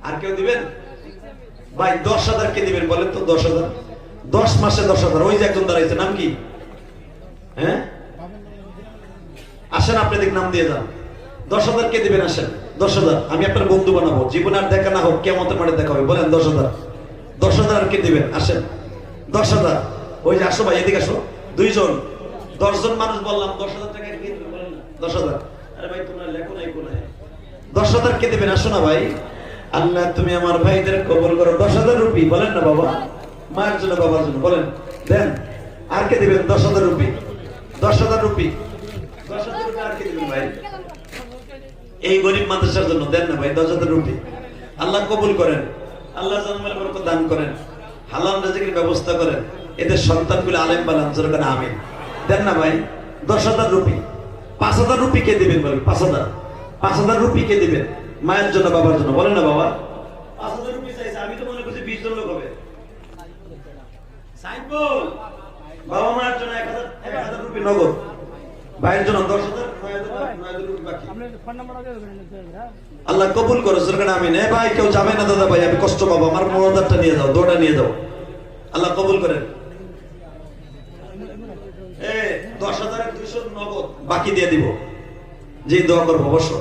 আর কেউ দিবেন ভাই? 10,000 কে দিবেন বলেন তো? 10,000 10 মাসে 10,000। ওই যে একজন দাঁড়াইছে, নাম কি? হ্যাঁ আসেন, আপনি দেখ নাম দিয়ে যান। 10,000 কে দিবেন? আসেন 10,000। আমি আপনার বন্ধু বানাবো, জীবন আর দেখা না হোক, কিয়ামতের মাঠে দেখা হবে। বলেন 10,000। 10,000 কে দিবেন? আসেন 10,000। ওই যে আসো ভাই, এদিকে আসো। 2 জন 10 জন মানুষ বললাম, 10,000 টাকা কে দিবেন বলেন না? 10,000। আরে ভাই তোমরা লেখো নাই কোনায়? 10,000 কে দিবেন? আসো না ভাই। আল্লাহ তুমি আমার ভাইদের কবুল করো। 10,000 রুপি বলেন না বাবা, মায়ের জন্য বাবার জন্য বলেন, দেন। আর কে দিবেন? 10,000 রুপি। 10,000 রুপি। 10,000 রুপি আর কে দিবেন ভাই? এই গরিব মাদ্রাসার জন্য দেন না ভাই 10,000 রুপি। আল্লাহ কবুল করেন, আল্লাহ জান্নাতের বরকত দান করেন, হালাল রিজিকের ব্যবস্থা করেন, এদের সন্তানগুলো আলেম বানান। জোরে করে আমিন। দেন না ভাই 10,000 রুপি। 5,000 রুপি কে দিবেন বলেন? 5,000। 5,000 রুপি কে দিবেন? মায়ের জন্য বাবার জন্য বলেন না বাবা। 5,000 রুপি চাইছে, আমি তো মনে করছি 20 জন লোক হবে। সাইবল বাবা মায়ের জন্য 1,000 রুপি নগদ, ভাইয়ের জন্য 10,000, 9,000 রুপি বাকি। আল্লাহ কবুল করো। সরকার আমিন। ভাই কেউ যাবে না দাদা ভাই, আমি কষ্ট পাবো, আমার 9,000টা নিয়ে যাও, 2টা নিয়ে যাও। আল্লাহ কবুল করেন। 10,200 নগদ বাকি দিয়ে দিব, যে দোয়া করবো অবশ্য।